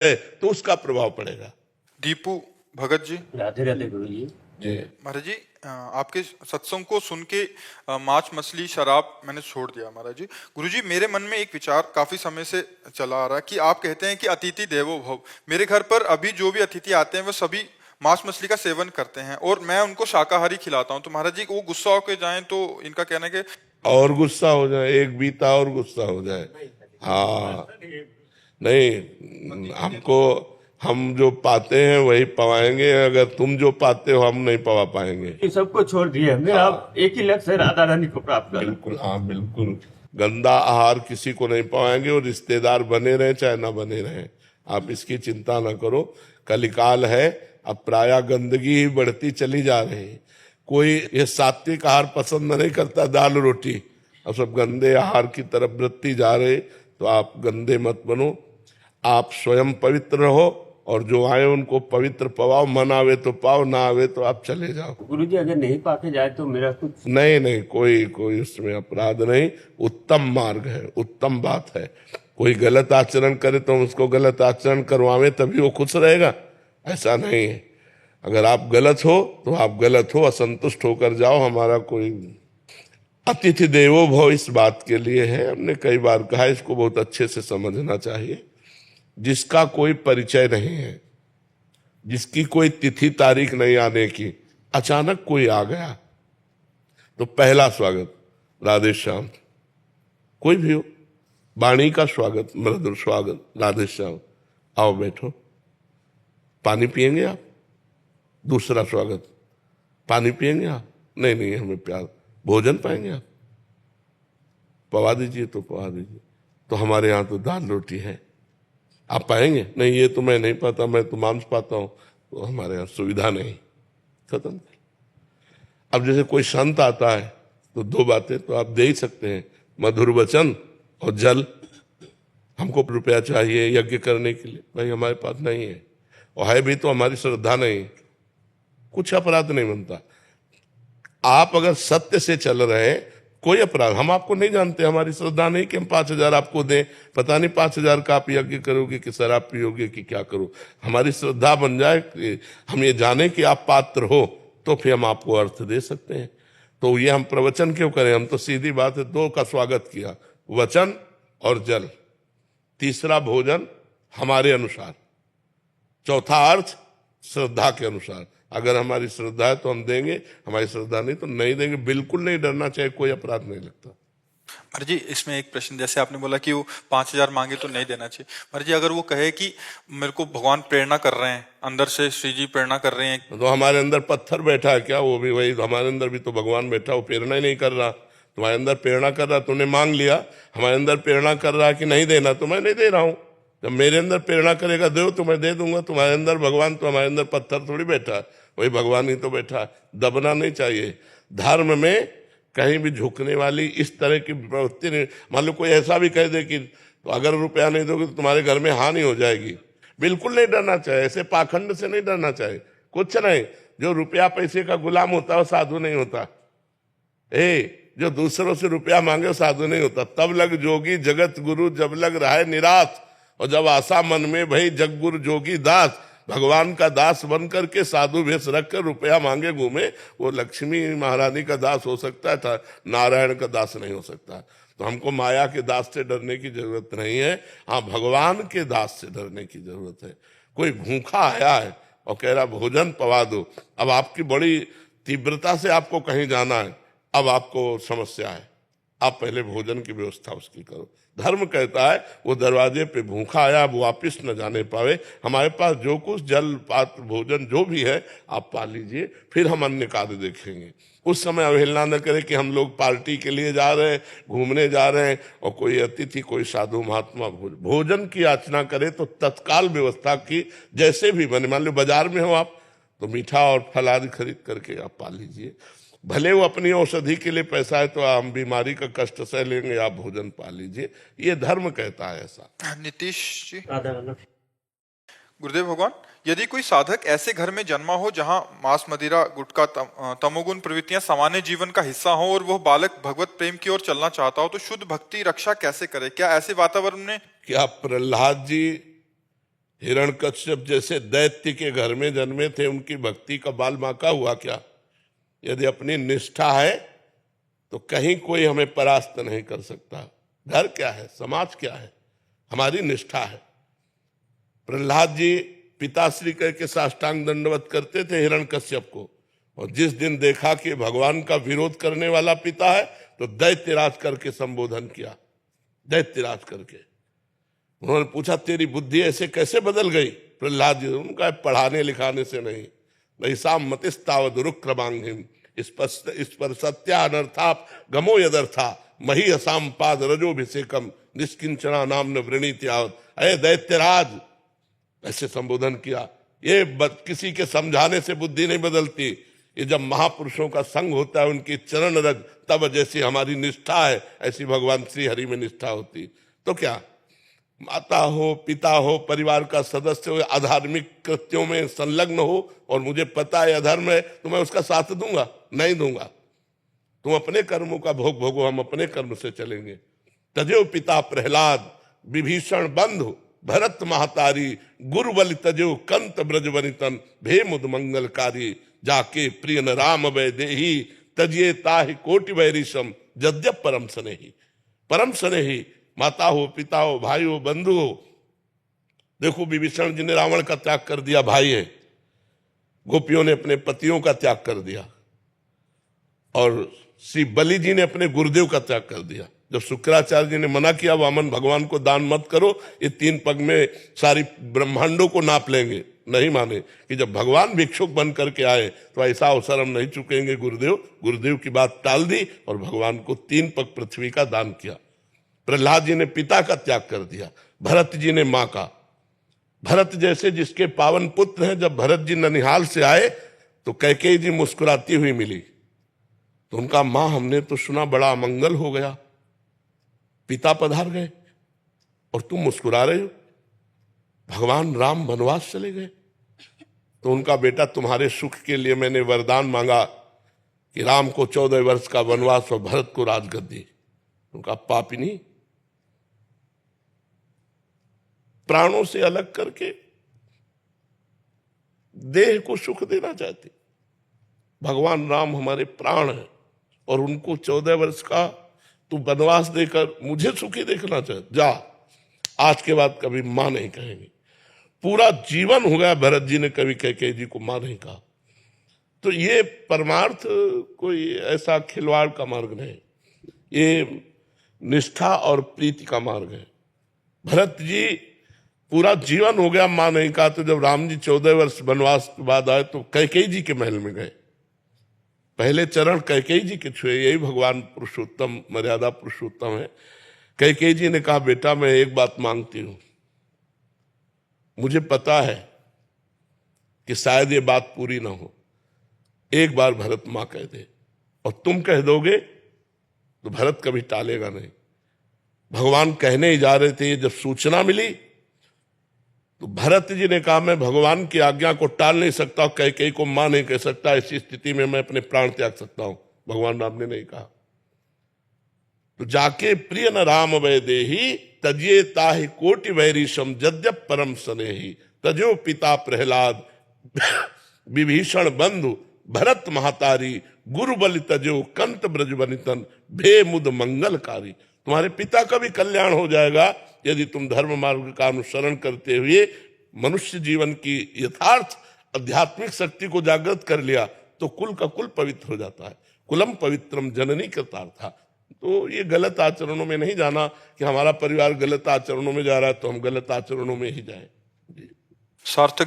है तो उसका प्रभाव पड़ेगा। दीपू भगत जी। राधे राधे गुरु जी। जी महाराज जी, आपके सत्संग को सुन के मांस मछली शराब मैंने छोड़ दिया महाराज जी। गुरुजी, मेरे मन में एक विचार काफी समय से चला आ रहा है कि आप कहते हैं कि अतिथि देवो भव। मेरे घर पर अभी जो भी अतिथि आते हैं वो सभी मांस मछली का सेवन करते हैं और मैं उनको शाकाहारी खिलाता हूं। तो महाराज जी, वो गुस्सा होकर जाएं तो इनका कहना है कि और गुस्सा हो जाए, एक बीता और गुस्सा हो जाए। हाँ नहीं, हमको हम जो पाते हैं वही पवाएंगे, अगर तुम जो पाते हो हम नहीं पवा पाएंगे। ये सबको छोड़ दिए हमें, आप एक ही लक्ष्य है, राधा रानी को प्राप्त करना। बिल्कुल, हाँ बिल्कुल। गंदा आहार किसी को नहीं पवाएंगे और रिश्तेदार बने रहे चाहे ना बने रहे, आप इसकी चिंता ना करो। कलिकाल है, अब प्रायः गंदगी ही बढ़ती चली जा रही है। कोई ये सात्विक आहार पसंद नहीं करता, दाल रोटी, अब सब गंदे आहार की तरफ बढ़ती जा रहे। तो आप गंदे मत बनो, आप स्वयं पवित्र रहो और जो आए उनको पवित्र पवाओ। मन आवे तो पाओ, ना आवे तो आप चले जाओ। गुरु जी, अगर नहीं पाके जाए तो मेरा कुछ नहीं, कोई उसमें अपराध नहीं, उत्तम मार्ग है, उत्तम बात है। कोई गलत आचरण करे तो हम उसको गलत आचरण करवावे तभी वो खुश रहेगा, ऐसा नहीं है। अगर आप गलत हो तो आप गलत हो, असंतुष्ट होकर जाओ। हमारा कोई अतिथि देवो भव इस बात के लिए है, हमने कई बार कहा, इसको बहुत अच्छे से समझना चाहिए। जिसका कोई परिचय नहीं है, जिसकी कोई तिथि तारीख नहीं आने की, अचानक कोई आ गया तो पहला स्वागत राधे श्याम। कोई भी हो, वाणी का स्वागत, मृदुल स्वागत, राधे श्याम, आओ बैठो, पानी पिएंगे आप? दूसरा स्वागत, पानी पिएंगे आप? नहीं, हमें प्यार। भोजन पाएंगे आप? पवा दीजिए तो पवा दीजिए। तो हमारे यहाँ तो दाल रोटी है, आप पाएंगे? नहीं, ये तो मैं नहीं पाता, मैं तो मांस पाता हूं, तो हमारे यहाँ सुविधा नहीं। खत्म। अब जैसे कोई संत आता है तो दो बातें तो आप दे ही सकते हैं, मधुर वचन और जल। हमको रुपया चाहिए यज्ञ करने के लिए, भाई हमारे पास नहीं है, और है भी तो हमारी श्रद्धा नहीं, कुछ अपराध नहीं बनता। आप अगर सत्य से चल रहे हैं, कोई अपराध, हम आपको नहीं जानते, हमारी श्रद्धा नहीं कि हम 5,000 आपको दें, पता नहीं 5,000 का आप यज्ञ करोगे कि शराब पियोगे कि क्या करो। हमारी श्रद्धा बन जाए कि हम ये जाने कि आप पात्र हो, तो फिर हम आपको अर्थ दे सकते हैं। तो ये हम प्रवचन क्यों करें, हम तो सीधी बात है, दो का स्वागत किया, वचन और जल। तीसरा भोजन हमारे अनुसार, चौथा अर्थ श्रद्धा के अनुसार। अगर हमारी श्रद्धा है तो हम देंगे, हमारी श्रद्धा नहीं तो नहीं देंगे। बिल्कुल नहीं डरना चाहिए, कोई अपराध नहीं लगता। महाराज जी, इसमें एक प्रश्न, जैसे आपने बोला कि वो 5,000 मांगे तो नहीं देना चाहिए। महाराज जी, अगर वो कहे कि मेरे को भगवान प्रेरणा कर रहे हैं, अंदर से श्री जी प्रेरणा कर रहे हैं, तो हमारे अंदर पत्थर बैठा है क्या? वो भी वही, हमारे अंदर भी तो भगवान बैठा, वो प्रेरणा ही नहीं कर रहा। तुम्हारे अंदर प्रेरणा कर रहा, तुमने मांग लिया। हमारे अंदर प्रेरणा कर रहा है कि नहीं देना, तो मैं नहीं दे रहा हूं। जब मेरे अंदर प्रेरणा करेगा दो तो मैं दे दूंगा। तुम्हारे अंदर भगवान, तो हमारे अंदर पत्थर थोड़ी बैठा है, वही भगवान ही तो बैठा है। दबना नहीं चाहिए। धर्म में कहीं भी झुकने वाली इस तरह की प्रवृत्ति नहीं। मान लो कोई ऐसा भी कह दे कि तो अगर रुपया नहीं दोगे तो तुम्हारे घर में हानि हो जाएगी, बिल्कुल नहीं डरना चाहिए। ऐसे पाखंड से नहीं डरना चाहिए, कुछ नहीं। जो रुपया पैसे का गुलाम होता है वो साधु नहीं होता। जो दूसरों से रुपया मांगे वो साधु नहीं होता। तब लग जोगी जगत गुरु, जब लग रहा है निराश, और जब आशा मन में भई जग गुरु जोगी दास। भगवान का दास बन करके साधु भेष रख कर रुपया मांगे घूमे, वो लक्ष्मी महारानी का दास हो सकता था, नारायण का दास नहीं हो सकता। तो हमको माया के दास से डरने की जरूरत नहीं है, हाँ भगवान के दास से डरने की जरूरत है। कोई भूखा आया है और कह रहा भोजन पवा दो, अब आपकी बड़ी तीव्रता से आपको कहीं जाना है, अब आपको समस्या है, आप पहले भोजन की व्यवस्था उसकी करो। धर्म कहता है वो दरवाजे पे भूखा आया, अब वापिस न जाने पावे। हमारे पास जो कुछ जल पात्र भोजन जो भी है आप पा लीजिए, फिर हम अन्य कार्य देखेंगे। उस समय अवहेलना न करें कि हम लोग पार्टी के लिए जा रहे हैं, घूमने जा रहे हैं, और कोई अतिथि कोई साधु महात्मा भोजन की याचना करे तो तत्काल व्यवस्था की, जैसे भी बने। मान लो बाजार में हो आप, तो मीठा और फल आदि खरीद करके आप पा लीजिए। भले वो अपनी औषधि के लिए पैसा है तो हम बीमारी का कष्ट सह लेंगे, आप भोजन पा लीजिए, ये धर्म कहता है ऐसा। नीतीश जी। राधा राधा। गुरुदेव भगवान, यदि कोई साधक ऐसे घर में जन्मा हो जहां मांस मदिरा गुटखा तमोगुण प्रवृत्तियां सामान्य जीवन का हिस्सा हो और वह बालक भगवत प्रेम की ओर चलना चाहता हो, तो शुद्ध भक्ति रक्षा कैसे करे? क्या ऐसे वातावरण में क्या प्रहलाद जी हिरण्यकश्यप जैसे दैत्य के घर में जन्मे थे, उनकी भक्ति का बाल बांका हुआ क्या? यदि अपनी निष्ठा है तो कहीं कोई हमें परास्त नहीं कर सकता। घर क्या है, समाज क्या है, हमारी निष्ठा है। प्रहलाद जी पिताश्री कह के साष्टांग दंडवत करते थे हिरण्यकश्यप को, और जिस दिन देखा कि भगवान का विरोध करने वाला पिता है तो दैत्यराज करके संबोधन किया, दैत्यराज करके। उन्होंने पूछा तेरी बुद्धि ऐसे कैसे बदल गई? प्रहलाद जी, उनका पढ़ाने लिखाने से नहीं, नैसाम मतिस्तावद रुक्रमांगिम इस पर सत्या अनर्थाप गमो यदर्था मही असाम पाद रजोभिषेकम निष्किंचना नाम न वृणीत्यावत। अरे दैत्यराज, ऐसे संबोधन किया। ये किसी के समझाने से बुद्धि नहीं बदलती, ये जब महापुरुषों का संग होता है, उनकी चरण रज, तब जैसी हमारी निष्ठा है ऐसी भगवान श्री हरि में निष्ठा होती। तो क्या माता हो, पिता हो, परिवार का सदस्य हो, अधार्मिक कृत्यों में संलग्न हो और मुझे पता है अधर्म है, तो मैं उसका साथ दूंगा? नहीं दूंगा। तुम अपने कर्मों का भोग भोगो, हम अपने कर्म से चलेंगे। तजो पिता प्रहलाद विभीषण बंधु भरत महतारी गुरु बलि तजो कंत ब्रज वनितन भे मुद मंगलकारी जाके प्रिय न राम वै देही तजिए ताहि कोटि वैरिशम जद्यप परम स्नेही। परम स्नेही माता हो, पिता हो, भाई हो, बंधु हो। देखो विभीषण जी ने रावण का त्याग कर दिया, भाई है। गोपियों ने अपने पतियों का त्याग कर दिया, और श्री बलि जी ने अपने गुरुदेव का त्याग कर दिया। जब शुक्राचार्य जी ने मना किया वामन भगवान को दान मत करो, ये 3 पग में सारी ब्रह्मांडों को नाप लेंगे, नहीं माने कि जब भगवान भिक्षुक बन करके आए तो ऐसा अवसर हम नहीं चुकेंगे। गुरुदेव की बात टाल दी और भगवान को 3 पग पृथ्वी का दान किया। प्रहलाद जी ने पिता का त्याग कर दिया, भरत जी ने मां का। भरत जैसे जिसके पावन पुत्र हैं, जब भरत जी ननिहाल से आए तो कैकेयी जी मुस्कुराती हुई मिली, तो उनका मां हमने तो सुना बड़ा अमंगल हो गया, पिता पधार गए और तुम मुस्कुरा रहे हो, भगवान राम वनवास चले गए। तो उनका बेटा तुम्हारे सुख के लिए मैंने वरदान मांगा कि राम को 14 वर्ष का वनवास और भरत को राजगद्दी। उनका पापिनी प्राणों से अलग करके देह को सुख देना चाहती। भगवान राम हमारे प्राण हैं और उनको 14 वर्ष का तू वनवास देकर मुझे सुखी देखना चाहते? जा, आज के बाद कभी मां नहीं कहेंगे। पूरा जीवन हो गया भरत जी ने कभी कैकेयी जी को मां नहीं कहा। तो ये परमार्थ कोई ऐसा खिलवाड़ का मार्ग नहीं, ये निष्ठा और प्रीति का मार्ग है। भरत जी पूरा जीवन हो गया मां नहीं कहा, तो जब राम जी 14 वर्ष वनवास के बाद आए तो कैकेयी जी के महल में गए, पहले चरण कैकेयी जी के छुए। यही भगवान पुरुषोत्तम, मर्यादा पुरुषोत्तम है। कैकेयी जी ने कहा बेटा मैं एक बात मांगती हूं, मुझे पता है कि शायद ये बात पूरी ना हो, एक बार भरत मां कह दे और तुम कह दोगे तो भरत कभी टालेगा नहीं। भगवान कहने ही जा रहे थे, जब सूचना मिली तो भरत जी ने कहा मैं भगवान की आज्ञा को टाल नहीं सकता, कैकेयी को मां नहीं कह सकता, ऐसी स्थिति में मैं अपने प्राण त्याग सकता हूं। भगवान राम ने नहीं कहा। तो जाके प्रिय न राम वै देही तजिए ताहि कोटि वैरिशम जद्यप परम स्नेही तजो पिता प्रहलाद विभीषण बंधु भरत महतारी गुरु बलि तजो कंत ब्रज वनितन भे मुद मंगलकारी। तुम्हारे पिता का भी कल्याण हो जाएगा यदि तुम धर्म मार्ग का अनुसरण करते हुए मनुष्य जीवन की यथार्थ आध्यात्मिक शक्ति को जागृत कर लिया तो कुल का कुल पवित्र हो जाता है। कुलम पवित्रम जननी कृतार्था। तो ये गलत आचरणों में नहीं जाना कि हमारा परिवार गलत आचरणों में जा रहा है तो हम गलत आचरणों में ही जाएं। सार्थक